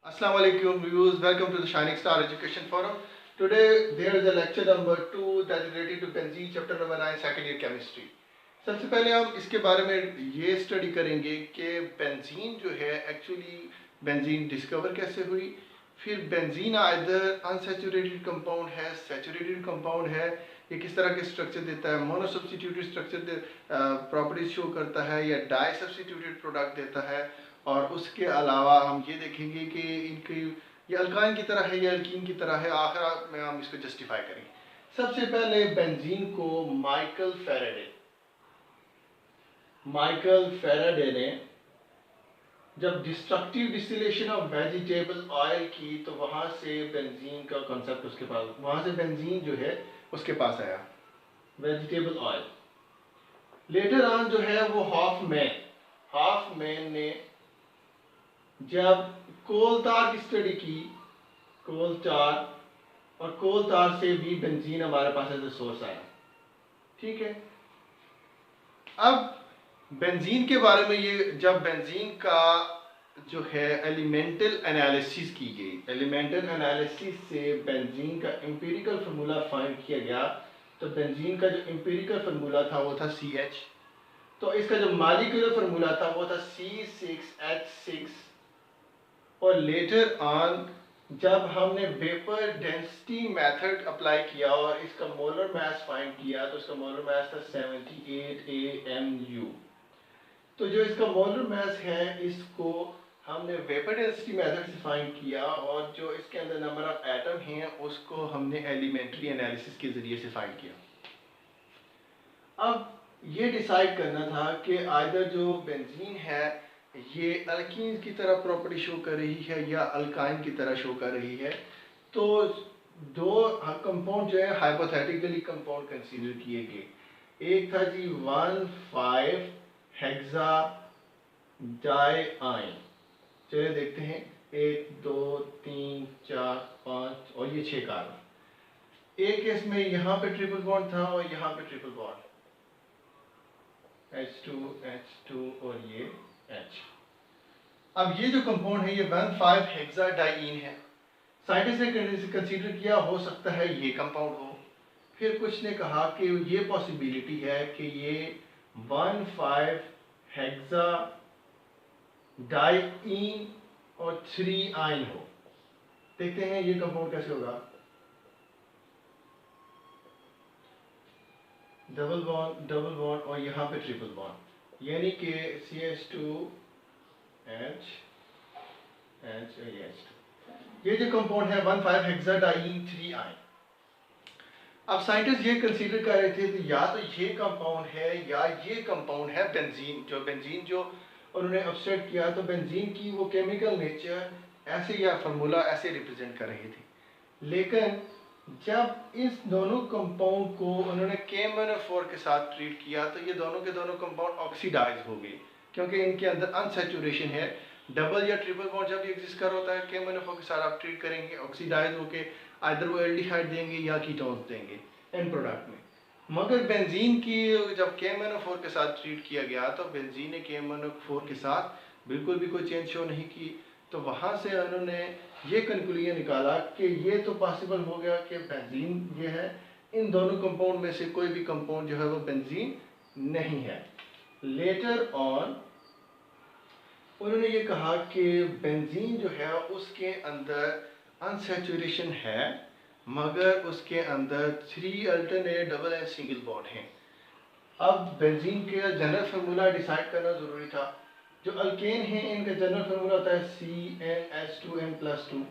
Assalamu alaikum viewers, welcome to the Shining Star Education Forum. Today there is a lecture number 2 that is related to benzene chapter number 9 second year chemistry. सबसे पहले हम इसके बारे में ये study करेंगे कि बेंजीन जो है एक्चुअली बेंजीन डिस्कवर कैसे हुई, फिर बेंजीन आइदर अनसैचुरेटेड कंपाउंड है, सैचुरेटेड कंपाउंड है, ये किस तरह के स्ट्रक्चर देता है, mono substituted structure properties show करता है या डाई सब्स्टिट्यूटेड प्रोडक्ट देता है, और उसके अलावा हम ये देखेंगे कि इनकी ये अल्काइन की तरह है या अल्कीन की तरह है, आखिर में हम इसको जस्टिफाई करेंगे। सबसे पहले बेंजीन को माइकल फेराडे ने जब destructive distillation of vegetable oil की तो वहां से बेंजीन का कॉन्सेप्ट उसके पास, वहां से बेंजीन जो है उसके पास आया, वेजिटेबल ऑयल। लेटर ऑन जो है वो हॉफमैन ने जब कोल तार की स्टडी की, कोल तार से भी बेंजीन हमारे पास एज ए सोर्स आया। ठीक है, अब बेंजीन के बारे में ये जब बेंजीन का जो है एलिमेंटल एनालिसिस की गई, एलिमेंटल एनालिसिस से बेंजीन का एम्पिरिकल फार्मूला फाइंड किया गया, तो बेंजीन का जो एम्पिरिकल फार्मूला था वो था CH, तो इसका जो मॉलिक्यूलर फार्मूला था वो था C6H6। और लेटर ऑन जब हमने वेपर डेंसिटी मेथड अप्लाई किया और इसका मोलर मास फाइंड किया, तो इसका मोलर मास था 78 AMU। तो जो इसका मोलर मास है इसको हमने वेपर डेंसिटी मेथड से फाइंड किया, और जो इसके अंदर नंबर ऑफ एटम हैं उसको हमने एलिमेंट्री एनालिसिस के जरिए से फाइंड किया। अब ये डिसाइड करना था कि आइदर जो बेंजीन है ये अल्कीन की तरह प्रॉपर्टी शो कर रही है या अल्काइन की तरह शो कर रही है। तो दो कंपाउंड जो है हाइपोथेटिकली कंपाउंड कंसीडर किए गए। एक था जी 1,5 हेक्सा डाइआइन। चलिए देखते हैं, 1 2 3 4 5 और ये 6 कार्बन। एक केस में यहाँ पे ट्रिपल बॉन्ड था और यहाँ पे ट्रिपल बॉन्ड, H2 और ये H। अब ये जो कंपाउंड है ये 1,5 हेक्साडाइईन है। साइंटिस्ट ने कंसीडर किया हो सकता है ये कंपाउंड हो, फिर कुछ ने कहा कि ये पॉसिबिलिटी है कि ये 1,5 हेक्साडाइईन और 3 आइन हो। देखते हैं ये कंपाउंड कैसे होगा। डबल बॉन्ड और यहाँ पे ट्रिपल बॉन्ड, यानी कि CH2H ये जो कंपाउंड है 1,5 हेक्साडाइईन 3 आइन। अब साइंटिस्ट ये कंसीडर कर रहे थे कि या तो ये कंपाउंड है या ये कंपाउंड है बेंजीन। जो उन्होंने ऑब्जर्व किया, तो बेंजीन की वो केमिकल नेचर ऐसे या फार्मूला ऐसे रिप्रेजेंट कर रही थी। लेकिन जब इस दोनों कंपाउंड को उन्होंने KMnO4 के साथ ट्रीट किया, तो ये दोनों के दोनों कंपाउंड ऑक्सीडाइज हो गए, क्योंकि इनके अंदर अनसैचुरेशन है। डबल या ट्रिपल बॉन्ड जब एग्जिस्ट कर होता है, KMnO4 के साथ आप ट्रीट करेंगे, ऑक्सीडाइज होके आइदर वो एल्डिहाइड देंगे या कीटोन्स देंगे एंड प्रोडक्ट में। मगर बेंजीन की जब KMnO4 के साथ ट्रीट किया गया, तो बेंजीन ने KMnO4 के साथ बिल्कुल भी कोई चेंज शो नहीं की। तो वहाँ से उन्होंने ये कंक्लूजन निकाला कि ये तो पॉसिबल हो गया कि बेंजीन ये है, इन दोनों कंपाउंड में से कोई भी कंपाउंड जो है वो बेंजीन नहीं है। लेटर ऑन उन्होंने ये कहा कि बेंजीन जो है उसके अंदर अनसैचुरेशन है, मगर उसके अंदर 3 alternate double and single bond हैं। अब बेंजीन के जनरल फार्मूला डिसाइड करना ज़रूरी था। जो अल्केन हैं इनका जनरल फार्मूला होता है CnH2n+2,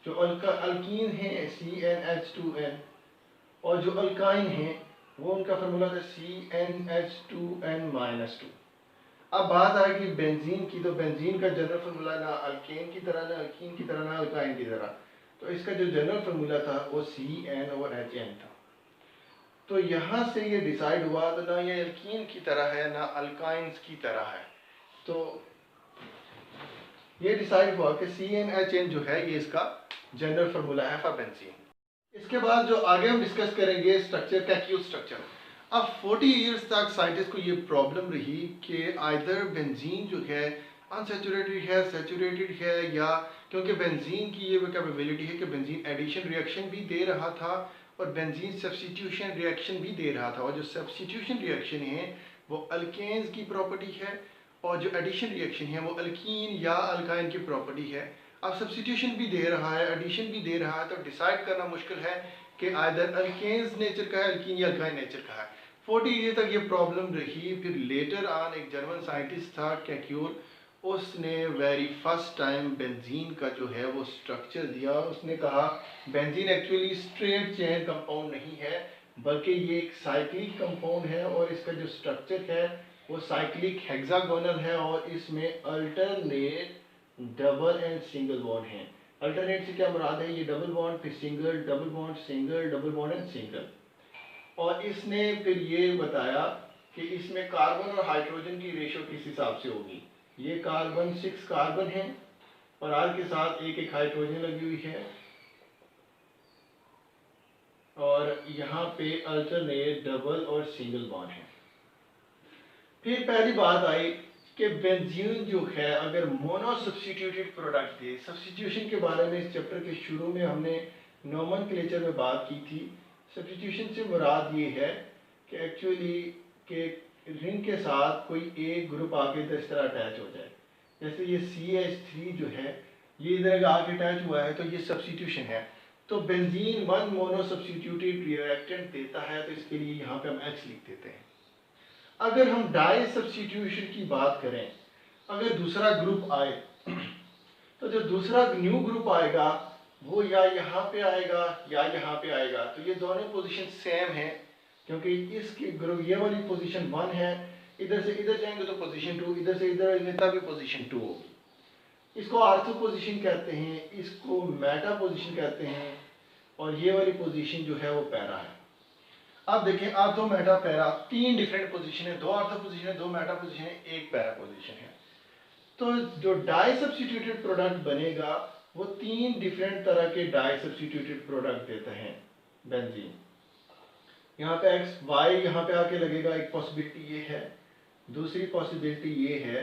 जो अल्कीन हैं CnH2n, और जो अल्काइन हैं वो उनका फार्मूला होता है CnH2n-2। अब बात आएगी बेंजीन की, तो बेंजीन का जनरल फार्मूला ना अल्केन की तरह, ना अल्कीन की तरह, ना अल्काइन की तरह, तो इसका जो जनरल फार्मूला था वो CnOH था। तो यहाँ से ये डिसाइड हुआ तो ना ये अल्कीन की तरह है ना अल्काइंस की तरह है, तो ये डिसाइड हुआ कि CnHn जो है ये इसका जनरल फार्मूला है फॉर बेंजीन। इसके बाद जो आगे हम डिस्कस करेंगे स्ट्रक्चर, कैक्यूल स्ट्रक्चर। अब 40 इयर्स तक साइंटिस्ट को ये प्रॉब्लम रही कि आइदर बेंजीन जो है अनसैचुरेटेड है, सैचुरेटेड है, या क्योंकि बेंजीन की ये कैपेबिलिटी है कि बेंजीन एडिशन रिएक्शन भी दे रहा था और बेंजीन सब्स्टिट्यूशन रिएक्शन भी दे रहा था। और जो सब्स्टिट्यूशन रिएक्शन है वो अल्केन्स की प्रॉपर्टी है और जो एडिशन रिएक्शन है वो अल्कीन या अल्काइन की प्रॉपर्टी है। अब सब्स्टिट्यूशन भी दे रहा है, एडिशन भी दे रहा है, तो डिसाइड करना मुश्किल है कि आइदर अल्केन्स नेचर का है, अल्कीन या अल्काइन नेचर का है। 40 ईयर तक ये प्रॉब्लम रही। फिर लेटर ऑन एक जर्मन साइंटिस्ट था कैक्यूल, उसने वेरी फर्स्ट टाइम बेंजीन का जो है वो स्ट्रक्चर दिया। उसने कहा benzene actually straight chain compound नहीं है बल्कि ये एक साइक्लिक कंपाउंड है और इसका जो स्ट्रक्चर है वो साइक्लिक हेक्सागोनल है और इसमें alternate double and single bond है। अल्टरनेट से क्या मुराद है, ये डबल बॉन्ड फिर single, double bond single, double bond and single. और इसने फिर ये बताया कि इसमें कार्बन और हाइड्रोजन की रेशो किस हिसाब से होगी। ये कार्बन 6 कार्बन है और आर के साथ एक एक हाइड्रोजन लगी हुई है और यहाँ पे अल्टरनेट डबल और सिंगल बॉन्ड है। फिर पहली बात आई कि बेंजीन जो है अगर मोनो सब्स्टिट्यूटेड प्रोडक्ट दे। सब्स्टिट्यूशन के बारे में इस चैप्टर के शुरू में हमने नोमेनक्लेचर में बात की थी। सब्स्टिट्यूशन से मुराद ये है कि एक्चुअली के रिंग के साथ कोई एक ग्रुप आके इस तरह अटैच हो जाए। जैसे ये CH3 जो है ये इधर आके अटैच हुआ है तो ये सब्स्टिट्यूशन है। तो बेंजीन 1 मोनो सब्स्टिट्यूटेड रिएक्टेंट देता है तो इसके लिए यहाँ पे हम H लिख देते हैं। अगर हम डाई सब्स्टिट्यूशन की बात करें, अगर दूसरा ग्रुप आए तो जो दूसरा न्यू ग्रुप आएगा वो या यहाँ पे आएगा या यहाँ पे आएगा। तो ये दोनों पोजीशन सेम है क्योंकि इसकी ग्रुप ये वाली पोजीशन 1 है, इधर से इधर जाएंगे तो पोजीशन 2, इधर से इधर लेता भी पोजीशन 2 होगी। इसको आर्थो पोजीशन कहते हैं, इसको मेटा पोजीशन कहते हैं और ये वाली पोजीशन जो है वो पैरा है। अब देखें ortho Meta para 3 different position है, 2 आर्थो पोजीशन है, 2 मेटा पोजीशन है, 1 पैरा पोजीशन है। तो जो डाई सब्स्टिट्यूटेड प्रोडक्ट बनेगा वो 3 डिफरेंट तरह के डाई सब्स्टिट्यूटेड प्रोडक्ट देते हैं बेंजीन। यहाँ पे एक्स वाई यहाँ पे आके लगेगा, एक पॉसिबिलिटी ये है। दूसरी पॉसिबिलिटी ये है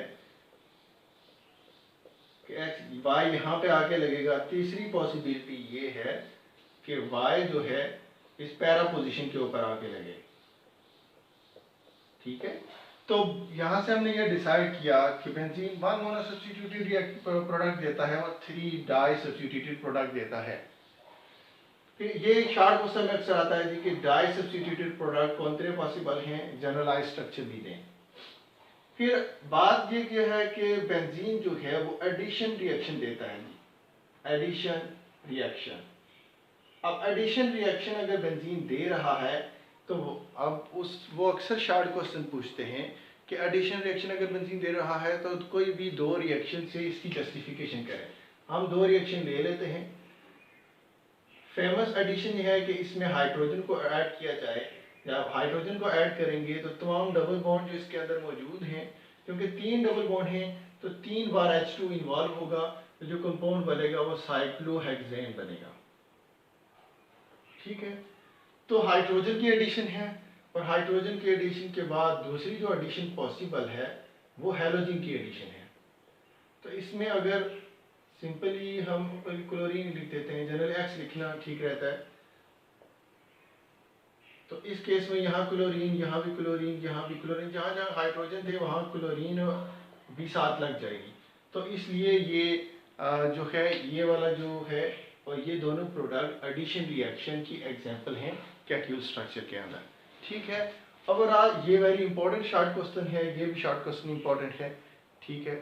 कि एक्स वाई यहाँ पे आके लगेगा। तीसरी पॉसिबिलिटी ये है कि वाई जो है इस पैरा पोजीशन के ऊपर आके लगे। ठीक है, तो यहाँ से हमने ये डिसाइड किया कि बेंजीन 1 मोनो सब्स्टिट्यूटेड प्रोडक्ट देता है और 3 डाई सब्स्टिट्यूटेड प्रोडक्ट देता है। ये एक शॉर्ट क्वेश्चन में अक्सर आता है जी कि डाई सब्स्टिट्यूटेड प्रोडक्ट कौन से पॉसिबल हैं, जनरलाइज स्ट्रक्चर भी दें। फिर बात ये क्या है कि बेंजीन जो है वो एडिशन रिएक्शन देता है जी, एडिशन रिएक्शन। अब एडिशन रिएक्शन अगर बेंजीन दे रहा है तो अब वो अक्सर शॉर्ट क्वेश्चन पूछते हैं कि एडिशन रिएक्शन अगर बेंजीन दे रहा है तो कोई भी 2 रिएक्शन से इसकी जस्टिफिकेशन करें। हम 2 रिएक्शन ले लेते हैं। फेमस एडिशन यह है कि इसमें हाइड्रोजन को ऐड किया जाए। जब हाइड्रोजन को ऐड करेंगे तो तमाम डबल बॉन्ड जो इसके अंदर मौजूद हैं, क्योंकि 3 डबल बॉन्ड हैं तो 3 बार H2 इन्वॉल्व होगा तो जो कंपाउंड बनेगा वो साइक्लोहेक्सेन बनेगा। ठीक है, तो हाइड्रोजन की एडिशन है और हाइड्रोजन की एडिशन के बाद दूसरी जो एडिशन पॉसिबल है वो हैलोजन की एडिशन है। तो इसमें अगर सिंपली हम क्लोरीन लिख देते हैं, जनरल X लिखना ठीक रहता है। तो इस केस में यहाँ क्लोरीन, यहाँ भी क्लोरीन, यहाँ भी क्लोरीन, जहाँ जहाँ हाइड्रोजन थे वहाँ क्लोरीन भी साथ लग जाएगी। तो इसलिए ये जो है ये वाला जो है और ये दोनों प्रोडक्ट एडिशन रिएक्शन की एग्जांपल हैं कैक्यूल स्ट्रक्चर के अंदर। ठीक है, ओवरऑल ये वेरी इंपॉर्टेंट शॉर्ट क्वेश्चन है, ये भी शॉर्ट क्वेश्चन इंपॉर्टेंट है। ठीक है,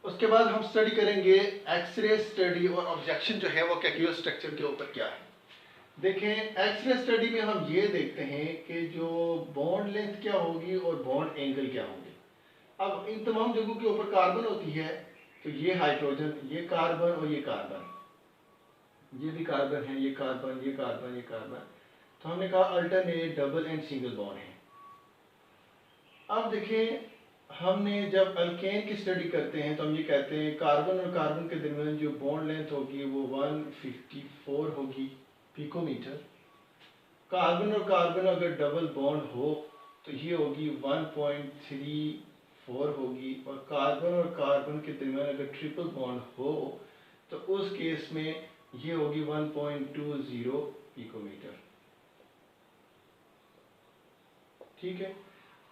उसके बाद हम स्टडी करेंगे एक्सरे स्टडी और ऑब्जेक्शन जो है वो कैक्यूल स्ट्रक्चर के ऊपर क्या है। देखें, एक्सरे स्टडी में हम ये देखते हैं कि जो बॉन्ड लेंथ क्या होगी और बॉन्ड एंगल क्या होंगे। अब इन तमाम जगहों के ऊपर कार्बन होती है तो ये हाइड्रोजन, ये कार्बन और ये कार्बन, ये भी कार्बन है, ये कार्बन, ये कार्बन, ये कार्बन। तो हमने कहा alternate double and single bond है। अब देखें, हमने जब अल्केन की स्टडी करते हैं तो हम ये कहते हैं कार्बन और कार्बन के दरमियान जो बॉन्ड लेंथ होगी वो 154 होगी पिकोमीटर। कार्बन और कार्बन अगर डबल बॉन्ड हो तो ये होगी 1.34 4 होगी, और कार्बन के दरमियान अगर ट्रिपल बॉन्ड हो तो उस केस में ये होगी 1.20 पिकोमीटर। ठीक है,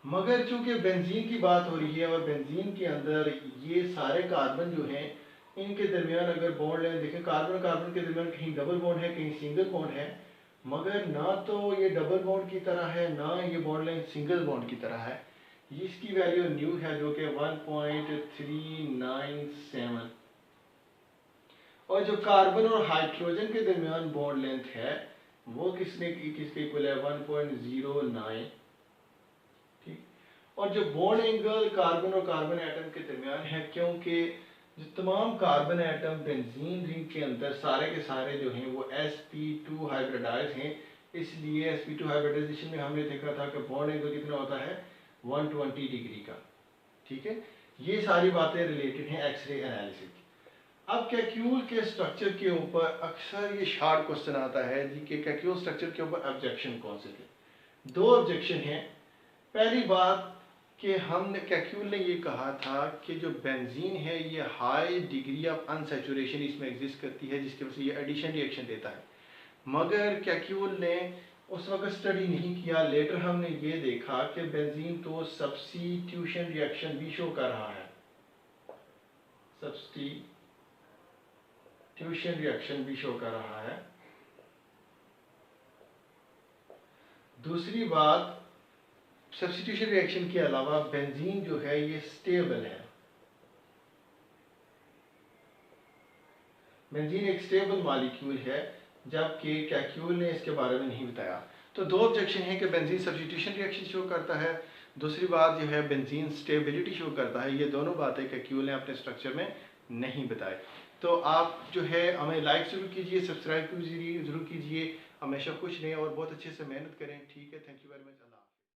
मगर चूंकि बेंजीन की बात हो रही है और बेंजीन के अंदर ये सारे कार्बन जो हैं इनके दरमियान अगर बॉन्ड लें, देखें कार्बन कार्बन के दरमियान कहीं डबल बॉन्ड है कहीं सिंगल बॉन्ड है, मगर ना तो ये डबल बॉन्ड की तरह है ना ये बॉन्ड लें सिंगल बॉन्ड की तरह है। इसकी वैल्यू न्यू है जो कि 1.397, और जो कार्बन और हाइड्रोजन के दरमियान बॉन्ड लेंथ है वो किसके इक्वल है 1.09। ठीक, और जो बॉन्ड एंगल कार्बन और कार्बन एटम के दरमियान है, क्योंकि जो तमाम कार्बन एटम बेंजीन रिंग के अंदर सारे के सारे जो हैं वो sp2 हाइब्रिडाइज हैं, इसलिए sp2 हाइब्रिडाइजेशन में हमने देखा था कि बॉन्ड एंगल कितना होता है 120 डिग्री का। ठीक है, ये सारी बातें रिलेटेड हैं एक्सरे एनालिसिस की। अब कैक्यूल के स्ट्रक्चर के ऊपर अक्सर ये शार्ट क्वेश्चन आता है जी कि कैक्यूल स्ट्रक्चर के ऊपर ऑब्जेक्शन कौन से थे। दो ऑब्जेक्शन हैं। पहली बात कि हमने कैक्यूल ने ये कहा था कि जो बेंजीन है ये हाई डिग्री ऑफ अनसैचुरेशन इसमें एग्जिस्ट करती है जिसकी वजह से ये एडिशन रिएक्शन देता है, मगर कैक्यूल ने उस वक्त स्टडी नहीं किया। लेटर हमने ये देखा कि बेंजीन तो सब्स्टिट्यूशन रिएक्शन भी शो कर रहा है, सब्स्टिट्यूशन रिएक्शन भी शो कर रहा है। दूसरी बात, सब्स्टिट्यूशन रिएक्शन के अलावा बेंजीन जो है ये स्टेबल है। बेंजीन एक स्टेबल मॉलिक्यूल है, जबकि कैक्यूल ने इसके बारे में नहीं बताया। तो दो ऑब्जेक्शन है कि बेंजीन सब्स्टिट्यूशन रिएक्शन शो करता है, दूसरी बात जो है बेंजीन स्टेबिलिटी शो करता है। ये दोनों बातें कैक्यूल ने अपने स्ट्रक्चर में नहीं बताई। तो आप जो है हमें लाइक जरूर कीजिए, सब्सक्राइब जरूर कीजिए, हमेशा खुश रहें और बहुत अच्छे से मेहनत करें। ठीक है, थैंक यू वेरी मच।